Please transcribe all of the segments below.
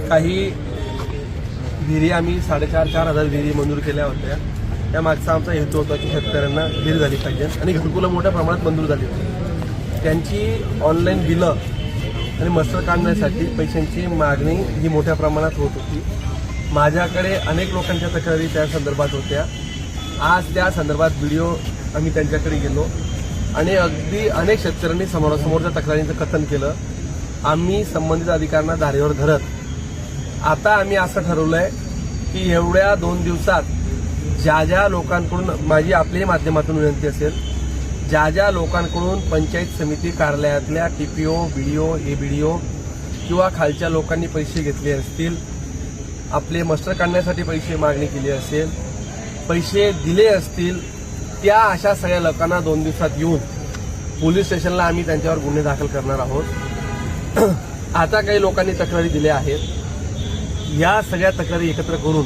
काही विहिरी आम्ही 4,500 विहिरी मंजूर केल्या होत्या। त्या मागचा आमचा हेतू होता की शेतकऱ्यांना विहीर झाली पाहिजे आणि घरकुलं मोठ्या प्रमाणात मंजूर झाली होती। त्यांची ऑनलाईन बिलं आणि मस्टर काढण्यासाठी पैशांची मागणी ही मोठ्या प्रमाणात होत होती। माझ्याकडे अनेक लोकांच्या तक्रारी त्या संदर्भात होत्या। आज त्या संदर्भात व्हिडिओ आम्ही त्यांच्याकडे गेलो आणि अगदी अनेक शेतकऱ्यांनी समोरासमोरच्या तक्रारींचं कथन केलं। आम्ही संबंधित अधिकाऱ्यांना धारेवर धरत आता आम्ही असं ठरवलंय की एवढ्या 2 दिवसात ज्या ज्या लोकांकडून माझी आपल्याही माध्यमातून विनंती असेल, ज्या ज्या लोकांकडून पंचायत समिती कार्यालयातल्या टीपीओ, बीडीओ, एबीडीओ किंवा खालच्या लोकांनी पैसे घेतले असतील, आपले मस्टर काढण्यासाठी पैसे मागणी केली असेल, पैसे दिले असतील, त्या अशा सगळ्या लोकांना 2 दिवसात येऊन पोलीस स्टेशनला आम्ही त्यांच्यावर गुन्हे दाखल करणार आहोत। आता काही लोकांनी तक्रारी दिल्या आहेत। या सगळ्या तक्रारी एकत्र करून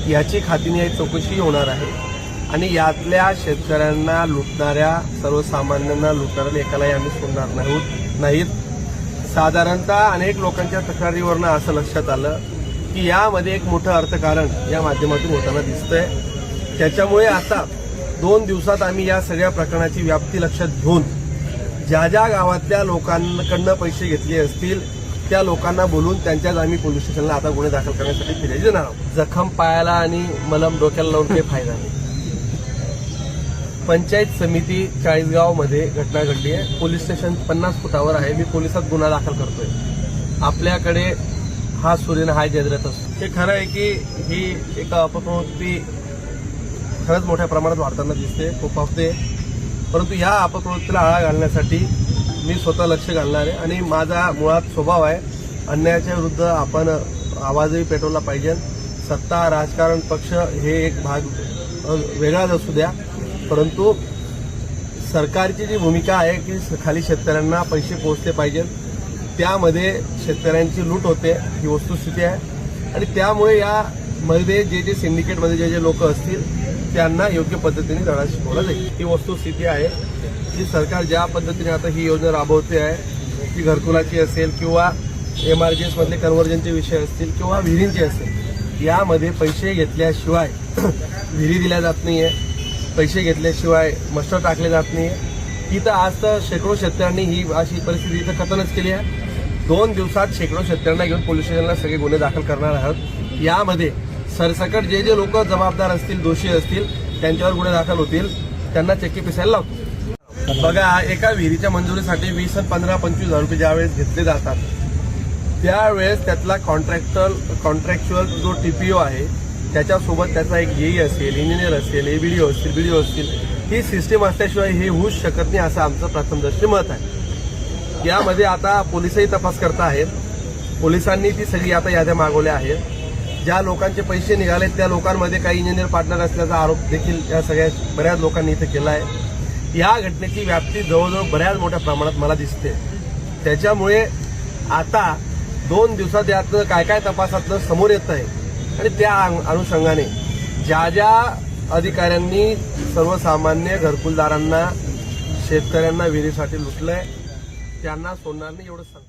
याची खात्रीने चौकशी होणार आहे आणि यातल्या शेतकऱ्यांना लुटणाऱ्या, सर्वसामान्यांना लुटणाऱ्या एकालाही आम्ही सोडणार नाहीत। साधारणतः अनेक लोकांच्या तक्रारीवरनं असं लक्षात आलं की यामध्ये एक मोठं अर्थकारण या माध्यमातून होताना दिसतंय। त्याच्यामुळे आता 2 दिवसात आम्ही या सगळ्या प्रकरणाची व्याप्ती लक्षात घेऊन ज्या ज्या गावातल्या लोकांकडनं पैसे घेतले असतील त्या लोकांना बोलून त्यांच्याच आम्ही पोलीस स्टेशनला आता गुन्हे दाखल करण्यासाठी फिर्यादी देणार आहोत। जखम पायाला आणि मलम डोक्याला लावून काही फायदा नाही। पंचायत समिती चाळीसगावमध्ये घटना घडली आहे। पोलीस स्टेशन 50 फुटावर आहे। मी पोलिसात गुन्हा दाखल करतोय। आपल्याकडे हा सूर्यन हाय जजरत असतो। हे खरं आहे की ही एक अपप्रवृत्ती खरंच मोठ्या प्रमाणात वाढताना दिसते, फोफावते। परंतु या अपप्रवृत्तीला आळा घालण्यासाठी मी स्वतः लक्ष घालणार आहे आणि माझा मुळात स्वभाव आहे अन्यायाच्या विरुद्ध आपण आवाजही पेटवला पाहिजे। सत्ता, राजकारण, पक्ष हे एक भाग वेगळाच असू द्या, परंतु सरकारची जी भूमिका आहे की खाली शेतकऱ्यांना पैसे पोहोचले पाहिजेत, त्यामध्ये शेतकऱ्यांची लूट होते ही वस्तुस्थिती आहे आणि त्यामुळे यामध्ये जे सिंडिकेटमध्ये जे लोक असतील त्यांना योग्य पद्धतीने धडा शिकवला जाईल। ही वस्तुस्थिती आहे की सरकार ज्या पद्धतीने आता ही योजना राबवते आहे, ती घरकुलाची असेल किंवा एमआरजीएसमधले कन्व्हर्जनचे विषय असतील किंवा विहिरींचे असेल, यामध्ये पैसे घेतल्याशिवाय विहिरी दिल्या जात नाहीये, पैसे घेतल्याशिवाय मस्टर टाकले जात नाहीये। ही तर आज तर शेकडो शेतकऱ्यांनी ही अशी परिस्थिती इथं कथनच केली आहे। 2 दिवसात शेकडो शेतकऱ्यांना घेऊन पोलीस स्टेशनला सगळे गुन्हे दाखल करणार आहोत। यामध्ये सरसकट जे जबाबदार असतील, दोषी असतील, त्यांच्यावर गुन्हे दाखल होतील, त्यांना चक्की पिसायला लावतो। बघा, एका विहिरीच्या मंजुरीसाठी 20, 15, 25 हजार रुपये ज्यावेळेस घेतले जातात त्यावेळेस त्यातला कॉन्ट्रॅक्च्युअल जो टीपीओ आहे त्याच्यासोबत त्याचा एक येई असेल, इंजिनियर असेल, एबीडीओ असतील, बीडीओ असतील, ही सिस्टीम असल्याशिवाय हे होऊच शकत नाही असं आमचं प्रथमदर्शी मत आहे। यामध्ये आता पोलिसही तपास करत आहेत। पोलिसांनी ती सगळी आता याद्या मागवल्या आहेत। ज्या लोकांचे पैसे निघाले त्या लोकांमध्ये काही इंजिनियर पार्टनर असल्याचा आरोप देखील या सगळ्या बऱ्याच लोकांनी इथे केला आहे। या घटनेची व्याप्ती जवळजवळ बऱ्याच मोठ्या प्रमाणात मला दिसते। त्याच्यामुळे आता 2 दिवसात यातनं काय काय तपासातनं समोर येत आहे आणि त्या अनुषंगाने ज्या ज्या अधिकाऱ्यांनी सर्वसामान्य घरकुलदारांना, शेतकऱ्यांना विहिरीसाठी लुटलंय त्यांना सोडणार नाही एवढं सांगतो।